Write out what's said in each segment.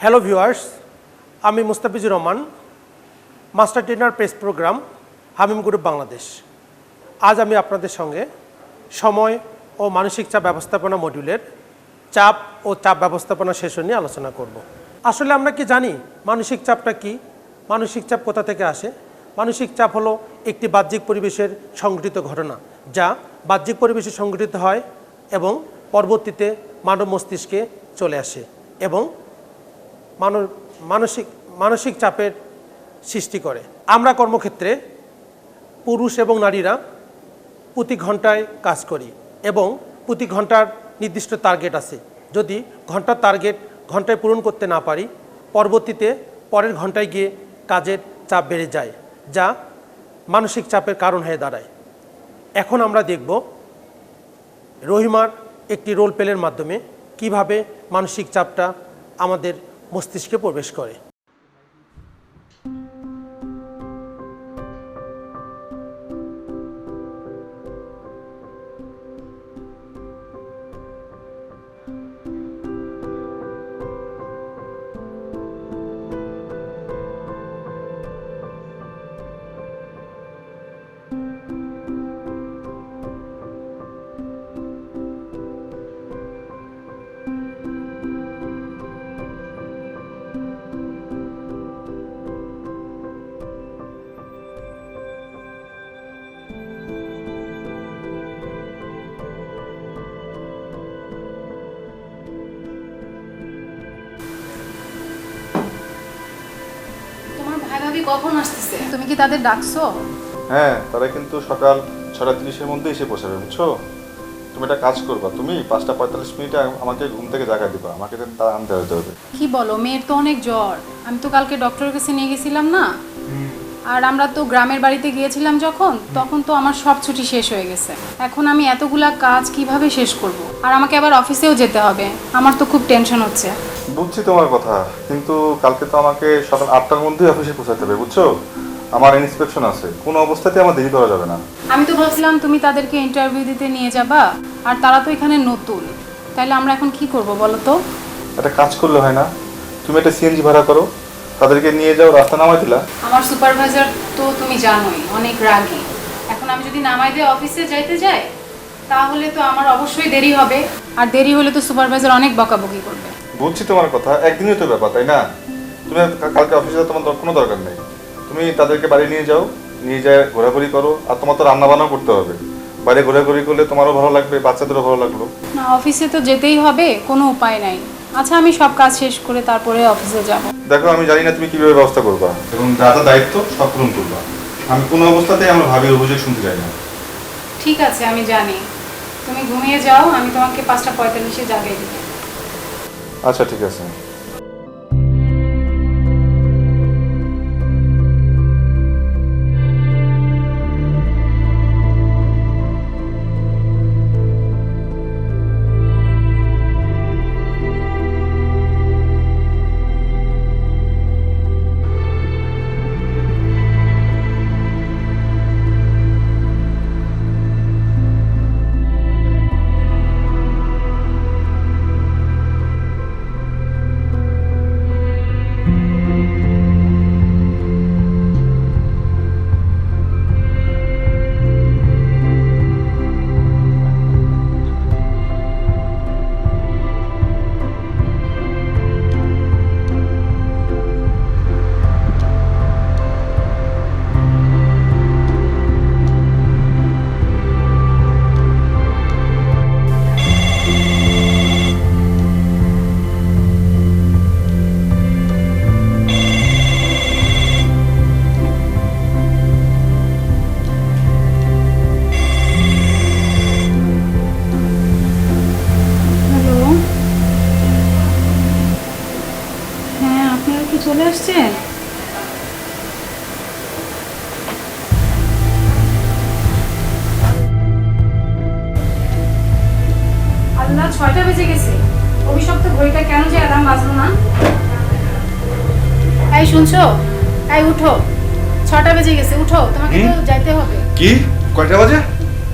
Hello viewers, আমি Mustafizur Rahman, master trainer press program Hamim group Bangladesh. আজ আমি আপনাদের সঙ্গে সময় ও মানসিক চাপ ব্যবস্থাপনা মডিউলের চাপ ও চাপ ব্যবস্থাপনা সেশন নিয়ে আলোচনা করব। আসলে আমরা কি জানি মানসিক চাপটা কি? মানসিক চাপ কোথা থেকে আসে? মানসিক চাপ হলো একটি বাহ্যিক পরিবেশের সংঘটিত ঘটনা, যা বাহ্যিক পরিবেশে সংঘটিত হয় এবং পরবর্তীতে মানব মস্তিষ্কে চলে আসে এবং মানসিক চাপের সৃষ্টি করে। আমরা কর্মক্ষেত্রে পুরুষ এবং নারীরা প্রতি ঘন্টায় কাজ করি এবং প্রতি ঘন্টার নির্দিষ্ট টার্গেট আছে। যদি ঘন্টায় পূরণ করতে না পারি, পরবর্তীতে পরের ঘন্টায় গিয়ে কাজের চাপ বেড়ে যায়, যা মানসিক চাপের কারণ হয়ে দাঁড়ায়। এখন আমরা দেখব রহিমার একটি রোল প্লের মাধ্যমে কিভাবে মানসিক চাপটা আমাদের মস্তিষ্কে প্রবেশ করে। কখন আসতেছে? তুমি কি তাদের ডাকছো? হ্যাঁ, তারা কিন্তু সকাল 6:30-এর মধ্যে এসে পৌঁছাবে, বুঝছো? তুমি একটা কাজ করবা, তুমি 5:45 আমাকে ঘুম থেকে জাগায় দিবা, আমাকে তারা আনতে হবে। কি বলো, মেয়ের তো অনেক জ্বর। আমি তো কালকে ডক্টরের কাছে নিয়ে গেছিলাম না, আর আমরা তো গ্রামের বাড়িতে গিয়েছিলাম তখন তো আমার সব ছুটি শেষ হয়ে গেছে। এখন আমি এতগুলা কাজ কিভাবে শেষ করব? আর আমাকে আবার অফিসেও যেতে হবে। আমার তো খুব টেনশন হচ্ছে। বুঝছি তোমার কথা, কিন্তু কালকে তো আমাকে সকাল 8টার মধ্যেই অফিসে পৌঁছাতে হবে, বুঝছো? আমার ইন্সপেকশন আছে, কোনো অবস্থাতে আমার দেরি করা যাবে না। আমি তো ভাবছিলাম তুমি তাদেরকে ইন্টারভিউ দিতে নিয়ে যাবা, আর তারা তো এখানে নতুন। তাইলে আমরা এখন কি করব বলো তো? একটা কাজ করলে হয় না? তুমি একটা সিএনজি ভাড়া করো, তাদেরকে নিয়ে যাও, রাস্তা নামাই দিলা। আমার সুপারভাইজার তো তুমি জানোই অনেক রাগী। এখন আমি যদি নামাই দিয়ে অফিসে যাইতে যাই, তাহলে তো আমার অবশ্যই দেরি হবে, আর দেরি হলে তো সুপারভাইজার অনেক বকাবকি করবে। বুঝছি তোমার কথা, একদিনই তো ব্যাপার, তাই না? তুমি কালকে অফিসে যাওয়ার তোমার কোনো দরকার নেই। তুমি তাদেরকে বাড়ি নিয়ে যাও, নিয়ে যায় ঘোরাঘুরি করো, আর তোমার তো রান্না বান্নাও করতে হবে। বাইরে ঘোরাঘুরি করলে তোমারও ভালো লাগবে, বাচ্চাদেরও ভালো লাগলো। না, অফিসে তো যেতেই হবে, কোনো উপায় নাই। আচ্ছা, আমি সব কাজ শেষ করে তারপরে অফিসে যাব। দেখো, আমি জানি না তুমি কিভাবে ব্যবস্থা করবা এবং যা যা দায়িত্ব সব পূরণ করবা। আমি কোনো অবস্থাতেই আমার ভাবির অভিযোগ শুনতে চাই না। ঠিক আছে, আমি জানি। তুমি ঘুমিয়ে যাও, আমি তোমাকে 5:45-এ জাগাই দিব। আচ্ছা, ঠিক আছে। চলে আসছেন? আল্লাহ, 6টা বেজে গেছে। অভিশপ্ত ঘড়িটা কেন যে অ্যালার্ম বাজলো না? এই শুনছো? এই উঠো, 6টা বেজে গেছে, উঠো, তোমাকে তো যাইতে হবে। কি? কয়টা বাজে?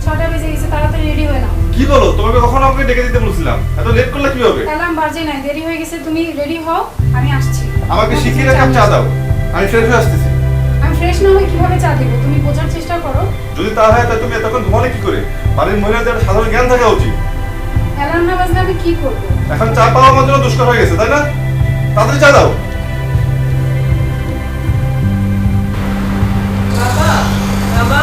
6টা বেজে গেছে, তাড়াতাড়ি রেডি হয়ে নাও। কি বলো? তোমাকে কখন আমাকে ডেকে দিতে বলছিলাম? এত লেট করলে কিভাবে? অ্যালার্ম বাজে নাই, দেরি হয়ে গেছে। তুমি রেডি হও, আমি আসছি। আমাকে শিখিয়ে কাপ চা দাও, আমি ফ্রেশ হয়ে আসতেছি। আমি ফ্রেশ না হয়ে কিভাবে চা দেবো? তুমি বোঝার চেষ্টা করো। যদি তা হয় তাহলে তুমি এতক্ষণ ঘুমালে কি করে? বাড়ির মহিলাদের একটা সাধারণ জ্ঞান থাকা উচিত। অ্যালার্ম না বাজলে আমি কি করবো? এখন চা পাওয়া আমার জন্য দুষ্কর হয়ে গেছে, তাই না? তাড়াতাড়ি চা দাও। বাবা, বাবা,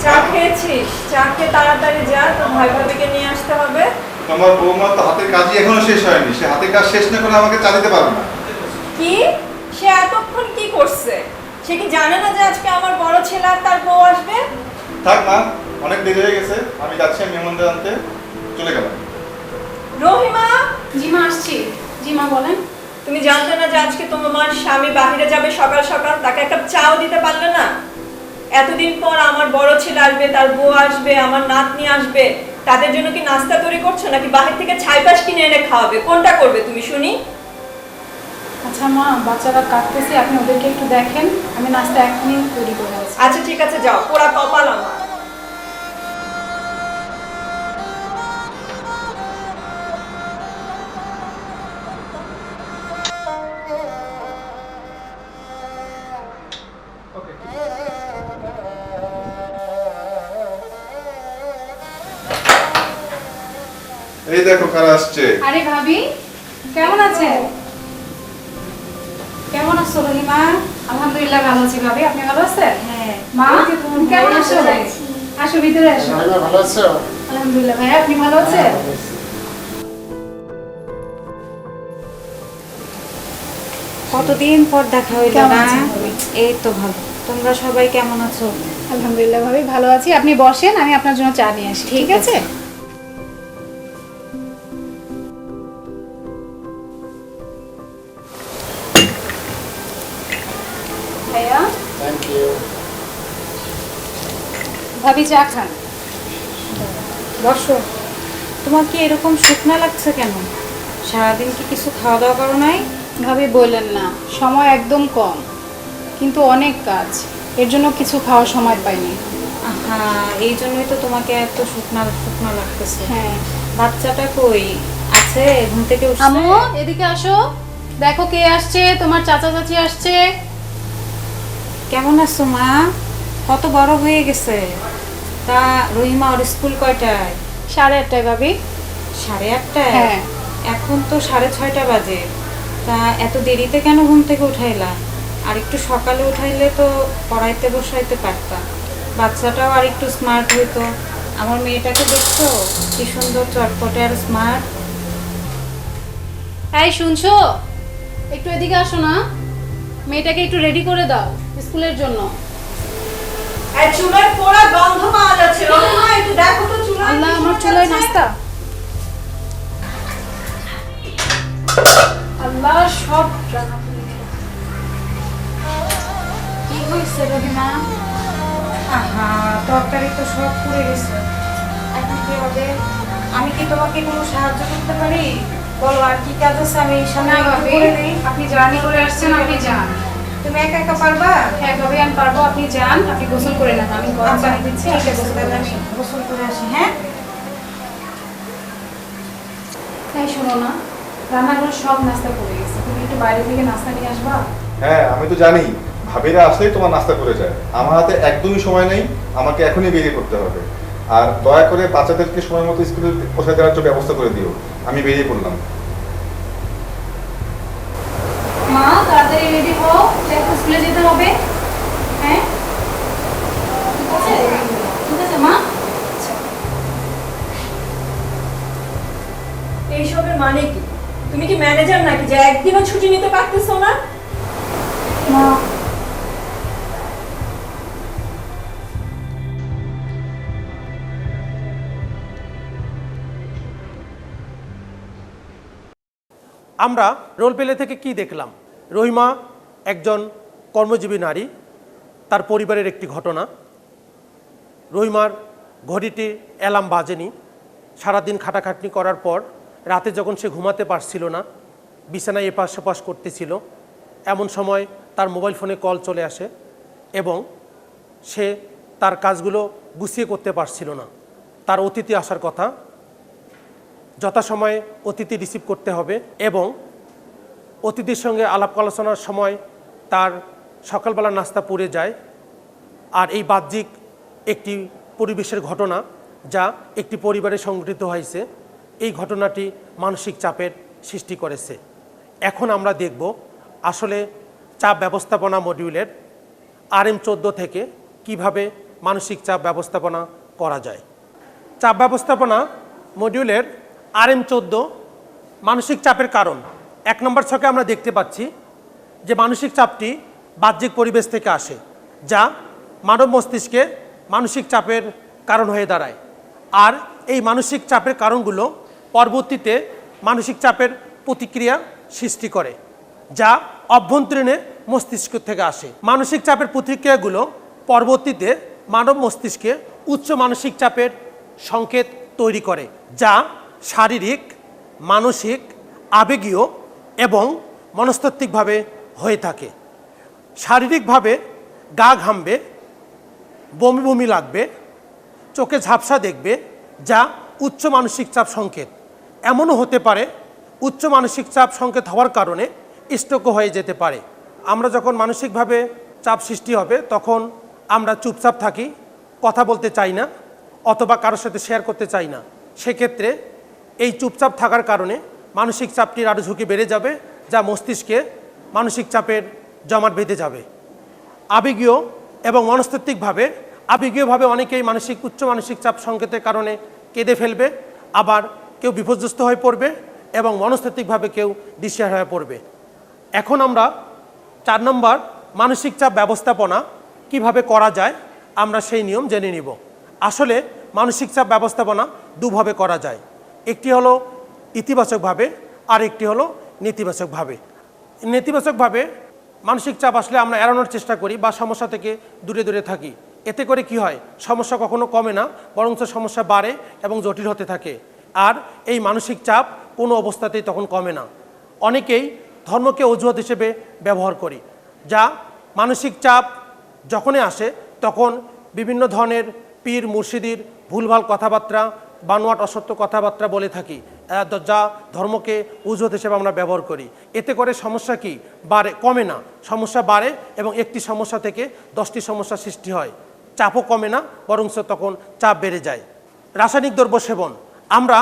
চা খেয়েছিস? চা খেয়ে তাড়াতাড়ি যা, তো ভাই ভাবিকে নিয়ে আসতে হবে। তোমার বৌমা তো হাতের কাজই এখনো শেষ হয়নি, সে হাতের কাজ শেষ না করে আমাকে চা দিতে পারবে না। কি? সে এতক্ষণ কি করছে? সে কি জানে না যে আজকে আমার বড় ছেলে আর তার বউ আসবে? থাক মা, অনেক দেরি হয়ে গেছে, আমি যাচ্ছি মেহমানদের আনতে। চলে গেলাম। রহিমা, জি মা, আসছি। জি মা, বলেন। তুমি জানতে না যে আজকে তোমার স্বামী বাইরে যাবে সকাল সকাল? তাকে একটা চাও দিতে পারলে না? এতদিন পর আমার বড় ছেলে আসবে, তার বউ আসবে, আমার নাতনি আসবে, তাদের জন্য কি নাস্তা তৈরি করছো নাকি বাহির থেকে ছাইপাশ কিনে এনে খাওয়াবে? কোনটা করবে তুমি শুনি? আচ্ছা মা, বাচ্চারা কাঁদতেছে, আপনি ওদেরকে একটু দেখেন, আমি নাস্তা এখনই তৈরি করে আছি। আচ্ছা ঠিক আছে, যাও, পোড়া কপাল আমার। এই দেখো কারা আসছে। আরে ভাবি, কেমন আছেন? কেমন আছো রহিমা? আলহামদুলিল্লাহ ভালো আছি ভাবি, আপনি ভালো আছেন? হ্যাঁ। মা, তুমি কেমন আছো? আসো ভিতরে আসো। ভালো আছো? আলহামদুলিল্লাহ ভাই, আপনি ভালো আছেন? কতদিন পর দেখা হইল কেমন না? আছেন ভাবি? এই তো ভালো। তোমরা সবাই কেমন আছো? আলহামদুলিল্লাহ ভাবি, ভালো আছি। আপনি বসেন, আমি আপনার জন্য চা নিয়ে আসি। ঠিক আছে? ভাইয়া, থ্যাংক ইউ। ভাবি চা খান। বসো। তোমার কি এরকম শুকনা লাগছে কেন? সারাদিন কি কিছু খাওয়া দাওয়া করো নাই? ভাবি বললেন না, সময় একদম কম, কিন্তু অনেক কাজ, এর জন্য কিছু খাওয়ার সময় পাইনি। হ্যাঁ, এই জন্যই তো তোমাকে এত শুকনা শুকনা লাগতেছে। হ্যাঁ। বাচ্চাটা কই আছে? ঘুম থেকে উঠছে? আম্মু, এদিকে আসো, দেখো কে আসছে, তোমার চাচা চাচি আসছে। কেমন আছো মা? কত বড় হয়ে গেছে। তা রহিমা, ওর স্কুল কয়টায়? 8:30টায় ভাবি। 8:30টায়? হ্যাঁ। এখন তো 6:30 বাজে। তা এত দেরিতে কেন ঘুম থেকে উঠাইলা? আর একটু সকালে উঠাইলে তো পড়াইতে বসাইতে পারতাম, বাচ্চাটাও আর একটু স্মার্ট হইতো। আমার মেয়েটাকে দেখছো কি সুন্দর চটপটে আর স্মার্ট। এই শুনছো, একটু এদিকে আসো না, মেয়েটাকে একটু রেডি করে দাও স্কুলের জন্য। এই চুলায় পোড়া গন্ধ পাওয়া যাচ্ছে। রহিমা, একটু দেখো তো চুলায়। আল্লাহ, কি আমার শোনা চুলায় যাচ্ছে? নাস্তা। আল্লাহ, সব রান্না করে দিল। কি হয়েছে রহিমা? আহা, তরকারি তো সব পুড়ে গেছে। এখন কি হবে? আমি কি তোমাকে কোনো সাহায্য করতে পারি? বলো, আর কি কাজ আছে আমি সামনে না একটু ভাবি, করে দিই। আপনি জার্নি করে আসছেন, আপনি যান। তুমি একা একা পারবা? হ্যাঁ ভাবি, আমি পারবো, আপনি যান, আপনি গোসল করে নেন, আমি গরম আচ্ছা, পানি দিচ্ছি। ঠিক আপনি আছে, গোসল করে তাহলে আমি আসেন। গোসল করে আসি। হ্যাঁ, তাই শোনো না, রান্নাঘরে সব নাস্তা পড়ে গেছে, তুমি একটু বাইরে থেকে নাস্তা নিয়ে আসবা। হ্যাঁ, আমি তো জানি ভাবিরা আসলেই তোমার নাস্তা করে যায়। আমার হাতে একদমই সময় নেই, আমাকে এখনই বেরিয়ে পড়তে হবে। আর দয়া করে বাচ্চাদেরকে সময় মতো স্কুলে পৌঁছে দেওয়ার জন্য ব্যবস্থা করে দিও। আমি বেরিয়ে পড়লাম। মা, তাড়াতাড়ি রেডি হও, দেখো স্কুলে যেতে হবে। হ্যাঁ, ঠিক আছে, ঠিক আছে মা। এইসবের মানে কি? তুমি কি ম্যানেজার নাকি যে একদিনও ছুটি নিতে পারতেছো না? মা, আমরা রোল প্লে থেকে কি দেখলাম? রহিমা একজন কর্মজীবী নারী, তার পরিবারের একটি ঘটনা। রহিমার ঘড়িটি অ্যালার্ম বাজেনি। সারাদিন খাটাখাটনি করার পর রাতে যখন সে ঘুমাতে পারছিল না, বিছানায় এপাশ সেপাশ করতেছিল, এমন সময় তার মোবাইল ফোনে কল চলে আসে এবং সে তার কাজগুলো গুছিয়ে করতে পারছিল না। তার অতিথি আসার কথা, যথাসময়ে অতিথি রিসিভ করতে হবে এবং অতিথির সঙ্গে আলাপ আলোচনার সময় তার সকালবেলা নাস্তা পুড়ে যায়। আর এই বাহ্যিক একটি পরিবেশের ঘটনা যা একটি পরিবারে সংঘটিত হয়েছে, এই ঘটনাটি মানসিক চাপের সৃষ্টি করেছে। এখন আমরা দেখব আসলে চাপ ব্যবস্থাপনা মডিউলের RM 14 থেকে কিভাবে মানসিক চাপ ব্যবস্থাপনা করা যায়। চাপ ব্যবস্থাপনা মডিউলের RM 14 মানসিক চাপের কারণ। 1 নম্বর ছকে আমরা দেখতে পাচ্ছি যে মানসিক চাপটি বাহ্যিক পরিবেশ থেকে আসে, যা মানব মস্তিষ্কে মানসিক চাপের কারণ হয়ে দাঁড়ায়। আর এই মানসিক চাপের কারণগুলো পরবর্তীতে মানসিক চাপের প্রতিক্রিয়া সৃষ্টি করে, যা অভ্যন্তরীণে মস্তিষ্ক থেকে আসে। মানসিক চাপের প্রতিক্রিয়াগুলো পরবর্তীতে মানব মস্তিষ্কে উচ্চ মানসিক চাপের সংকেত তৈরি করে, যা শারীরিক, মানসিক, আবেগীয় এবং মনস্তাত্ত্বিকভাবে হয়ে থাকে। শারীরিকভাবে গা ঘামবে, বমি বমি লাগবে, চোখে ঝাপসা দেখবে, যা উচ্চ মানসিক চাপ সংকেত। এমনও হতে পারে উচ্চ মানসিক চাপ সংকেত হওয়ার কারণে স্ট্রোকও হয়ে যেতে পারে। আমরা যখন মানসিকভাবে চাপ সৃষ্টি হবে তখন আমরা চুপচাপ থাকি, কথা বলতে চাই না অথবা কারোর সাথে শেয়ার করতে চাই না। সেক্ষেত্রে এই চুপচাপ থাকার কারণে মানসিক চাপটির আরও ঝুঁকি বেড়ে যাবে, যা মস্তিষ্কে মানসিক চাপের জমাট বেঁধে যাবে। আবেগীয় এবং মনস্তাত্ত্বিকভাবে আবেগীয়ভাবে অনেকেই উচ্চ মানসিক চাপ সংকেতের কারণে কেঁদে ফেলবে, আবার কেউ বিপর্যস্ত হয়ে পড়বে এবং মনস্তাত্ত্বিকভাবে কেউ দিশেহারা হয়ে পড়বে। এখন আমরা 4 নম্বর মানসিক চাপ ব্যবস্থাপনা কিভাবে করা যায় আমরা সেই নিয়ম জেনে নিব। আসলে মানসিক চাপ ব্যবস্থাপনা দুভাবে করা যায়, একটি হলো ইতিবাচকভাবে আর একটি হলো নেতিবাচকভাবে। নেতিবাচকভাবে মানসিক চাপ আসলে আমরা এড়ানোর চেষ্টা করি বা সমস্যা থেকে দূরে দূরে থাকি। এতে করে কি হয়, সমস্যা কখনো কমে না, বরঞ্চ সমস্যা বাড়ে এবং জটিল হতে থাকে। আর এই মানসিক চাপ কোনো অবস্থাতেই তখন কমে না। অনেকেই ধর্মকে অজুহাত হিসেবে ব্যবহার করি, যা মানসিক চাপ যখনই আসে তখন বিভিন্ন ধরনের পীর মুর্শিদির ভুলভাল কথাবার্তা, বানোয়াট অসত্য কথাবার্তা বলে থাকি, যা ধর্মকে অজুহাত হিসেবে আমরা ব্যবহার করি। এতে করে সমস্যা কি বাড়ে, কমে না, সমস্যা বাড়ে এবং একটি সমস্যা থেকে 10টি সমস্যা সৃষ্টি হয়। চাপও কমে না, বরঞ্চ তখন চাপ বেড়ে যায়। রাসায়নিক দ্রব্য সেবন, আমরা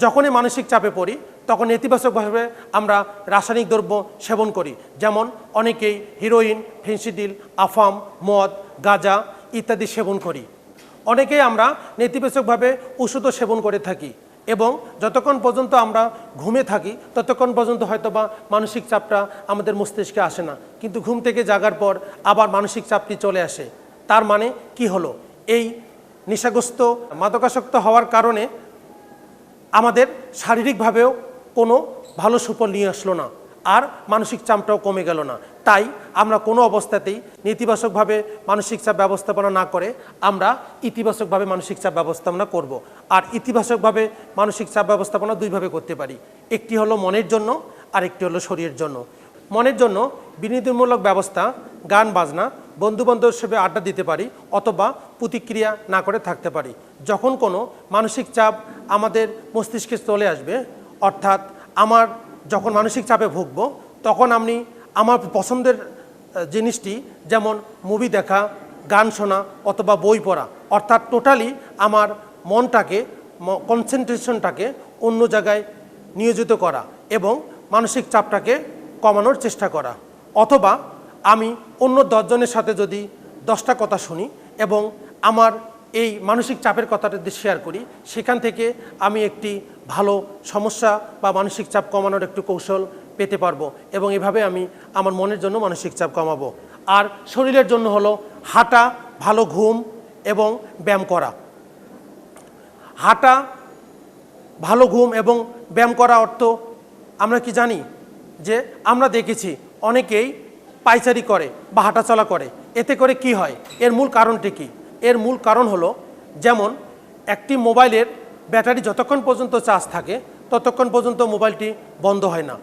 যখনই মানসিক চাপে পড়ি তখন নেতিবাচকভাবে আমরা রাসায়নিক দ্রব্য সেবন করি, যেমন অনেকেই হিরোইন, ফেন্সিডিল, আফাম, মদ, গাঁজা ইত্যাদি সেবন করি। অনেকেই আমরা নেতিবাচকভাবে ওষুধও সেবন করে থাকি এবং যতক্ষণ পর্যন্ত আমরা ঘুমে থাকি ততক্ষণ পর্যন্ত হয়তোবা মানসিক চাপটা আমাদের মস্তিষ্কে আসে না, কিন্তু ঘুম থেকে জাগার পর আবার মানসিক চাপটি চলে আসে। তার মানে কি হলো, এই নেশাগ্রস্ত মাদকাসক্ত হওয়ার কারণে আমাদের শারীরিকভাবেও কোনো ভালো সুফল নিয়ে আসলো না, আর মানসিক চাপটাও কমে গেল না। তাই আমরা কোনো অবস্থাতেই নেতিবাচকভাবে মানসিক চাপ ব্যবস্থাপনা না করে আমরা ইতিবাচকভাবে মানসিক চাপ ব্যবস্থাপনা করব। আর ইতিবাচকভাবে মানসিক চাপ ব্যবস্থাপনা দুইভাবে করতে পারি, একটি হলো মনের জন্য আর একটি হলো শরীরের জন্য। মনের জন্য বিনোদনমূলক ব্যবস্থা, গান বাজনা, বন্ধুবান্ধব হিসেবে আড্ডা দিতে পারি অথবা প্রতিক্রিয়া না করে থাকতে পারি। যখন কোনো মানসিক চাপ আমাদের মস্তিষ্কে চলে আসবে, অর্থাৎ আমার যখন মানসিক চাপে ভুগবো, তখন আমি আমার পছন্দের জিনিসটি যেমন মুভি দেখা, গান শোনা অথবা বই পড়া, অর্থাৎ টোটালি আমার মনটাকে, কনসেন্ট্রেশনটাকে অন্য জায়গায় নিয়োজিত করা এবং মানসিক চাপটাকে কমানোর চেষ্টা করা। অথবা আমি অন্য 10 জনের সাথে যদি 10টা কথা শুনি এবং আমার এই মানসিক চাপের কথাটা যদি শেয়ার করি, সেখান থেকে আমি একটি ভালো সমস্যা বা মানসিক চাপ কমানোর একটু কৌশল পেতে পারবো এবং এভাবে আমি আমার মনের জন্য মানসিক চাপ কমাবো। আর শরীরের জন্য হলো হাঁটা, ভালো ঘুম এবং ব্যায়াম করা। হাঁটা, ভালো ঘুম এবং ব্যায়াম করা অর্থ আমরা কি জানি যে আমরা দেখেছি অনেকেই পায়চারি করে বা হাঁটাচলা করে। এতে করে কি হয়, এর মূল কারণটি কি? এর মূল কারণ হলো, যেমন একটি মোবাইলের ব্যাটারি যতক্ষণ পর্যন্ত চার্জ থাকে ততক্ষণ পর্যন্ত মোবাইলটি বন্ধ হয় না।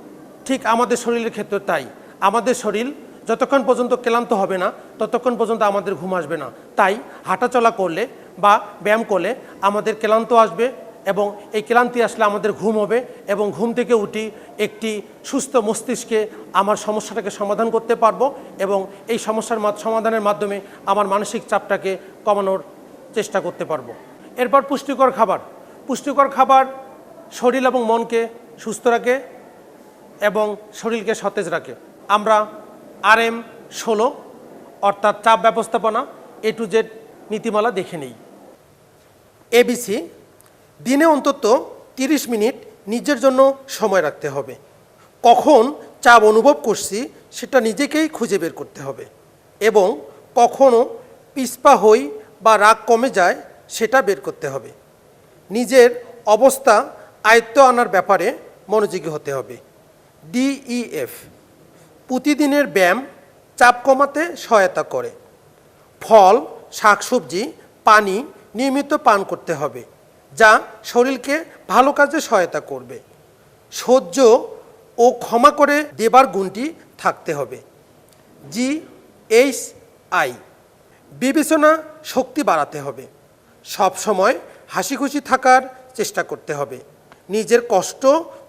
ঠিক আমাদের শরীরের ক্ষেত্রে তাই, আমাদের শরীর যতক্ষণ পর্যন্ত ক্লান্ত হবে না ততক্ষণ পর্যন্ত আমাদের ঘুম আসবে না। তাই হাঁটাচলা করলে বা ব্যায়াম করলে আমাদের ক্লান্ত আসবে এবং এই ক্লান্তি আসলে আমাদের ঘুম হবে এবং ঘুম থেকে উঠি একটি সুস্থ মস্তিষ্কে আমার সমস্যাটাকে সমাধান করতে পারবো এবং এই সমস্যার সমাধানের মাধ্যমে আমার মানসিক চাপটাকে কমানোর চেষ্টা করতে পারবো। এরপর পুষ্টিকর খাবার। পুষ্টিকর খাবার শরীর এবং মনকে সুস্থ রাখে এবং শরীরকে সতেজ রাখে। আমরা RM16 অর্থাৎ চাপ ব্যবস্থাপনা A to Z নীতিমালা দেখে নেই। ABC, দিনে অন্তত 30 মিনিট নিজের জন্য সময় রাখতে হবে। কখন চাপ অনুভব করছি সেটা নিজেকেই খুঁজে বের করতে হবে এবং কখনো পিছপা হই বা রাগ কমে যায় সেটা বের করতে হবে। নিজের অবস্থা আয়ত্ত আনার ব্যাপারে মনোযোগী হতে হবে। DEF, প্রতিদিনের ব্যায়াম চাপ কমাতে সহায়তা করে। ফল, শাকসবজি, পানি নিয়মিত পান করতে হবে যা শরীরকে ভালো কাজে সহায়তা করবে। সহ্য ও ক্ষমা করে দেবার গুণটি থাকতে হবে। GHI, বিবেচনা শক্তি বাড়াতে হবে। সব সময় হাসি খুশি থাকার চেষ্টা করতে হবে। নিজের কষ্ট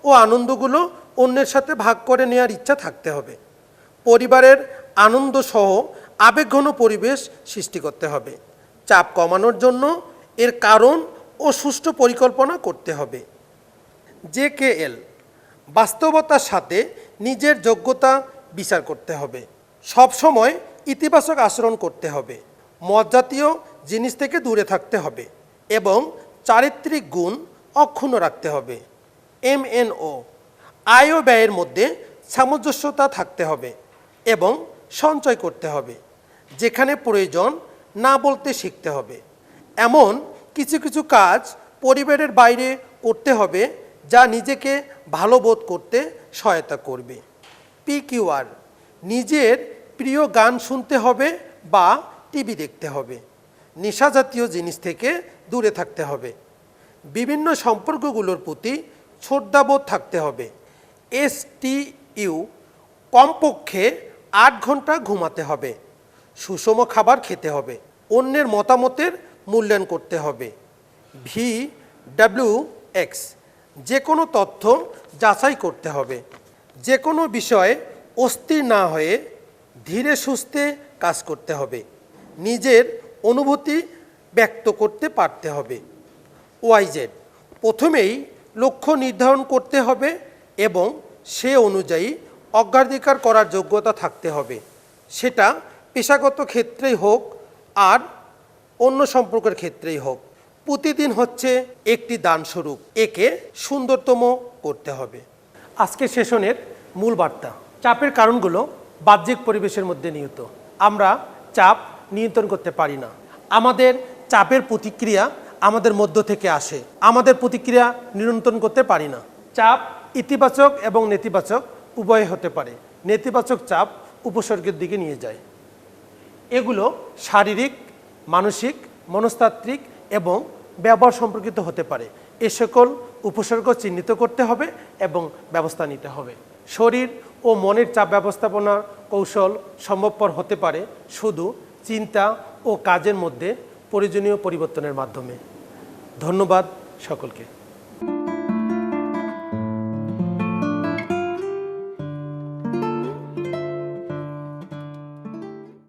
ও আনন্দগুলো অন্যের সাথে ভাগ করে নেওয়ার ইচ্ছা থাকতে হবে। পরিবারের আনন্দ সহ আবেগঘন পরিবেশ সৃষ্টি করতে হবে। চাপ কমানোর জন্য এর কারণ ও সুষ্ঠু পরিকল্পনা করতে হবে। JKL, বাস্তবতার সাথে নিজের যোগ্যতা বিচার করতে হবে। সব সময় ইতিবাচক আচরণ করতে হবে। মদ জাতীয় জিনিস থেকে দূরে থাকতে হবে এবং চারিত্রিক গুণ অক্ষুণ্ণ রাখতে হবে। MNO, আয় ও ব্যয়ের মধ্যে সামঞ্জস্যতা থাকতে হবে এবং সঞ্চয় করতে হবে। যেখানে প্রয়োজন না বলতে শিখতে হবে। এমন কিছু কিছু কাজ পরিবারের বাইরে করতে হবে যা নিজেকে ভালো বোধ করতে সহায়তা করবে। PQR, নিজের প্রিয় গান শুনতে হবে বা টিভি দেখতে হবে। নেশা জাতীয় জিনিস থেকে দূরে থাকতে হবে। বিভিন্ন সম্পর্কগুলোর প্রতি শ্রদ্ধাবোধ থাকতে হবে। STU, কমপক্ষে 8 ঘন্টা ঘুমাতে হবে। সুষম খাবার খেতে হবে। অন্যের মতামতের মূল্যায়ন করতে হবে। VWX, যে কোনো তথ্য যাচাই করতে হবে। যে কোনো বিষয়ে অস্থির না হয়ে ধীরে সুস্থে কাজ করতে হবে। নিজের অনুভূতি ব্যক্ত করতে পারতে হবে। YZ, প্রথমেই লক্ষ্য নির্ধারণ করতে হবে এবং সে অনুযায়ী অগ্রাধিকার করার যোগ্যতা থাকতে হবে। সেটা পেশাগত ক্ষেত্রেই হোক আর অন্য সম্পর্কের ক্ষেত্রেই হোক। প্রতিদিন হচ্ছে একটি দান স্বরূপ, একে সুন্দরতম করতে হবে। আজকের সেশনের মূল বার্তা, চাপের কারণগুলো বাহ্যিক পরিবেশের মধ্যে নিহিত। আমরা চাপ নিয়ন্ত্রণ করতে পারি না। আমাদের চাপের প্রতিক্রিয়া আমাদের মধ্য থেকে আসে। আমাদের প্রতিক্রিয়া নিয়ন্ত্রণ করতে পারি না। চাপ ইতিবাচক এবং নেতিবাচক উভয় হতে পারে। নেতিবাচক চাপ উপসর্গের দিকে নিয়ে যায়। এগুলো শারীরিক, মানসিক, মনস্তাত্ত্বিক এবং ব্যবহার সম্পর্কিত হতে পারে। এ সকল উপসর্গ চিহ্নিত করতে হবে এবং ব্যবস্থা নিতে হবে। শরীর ও মনের চাপ ব্যবস্থাপনার কৌশল সম্ভবপর হতে পারে শুধু চিন্তা ও কাজের মধ্যে প্রয়োজনীয় পরিবর্তনের মাধ্যমে। ধন্যবাদ সকলকে।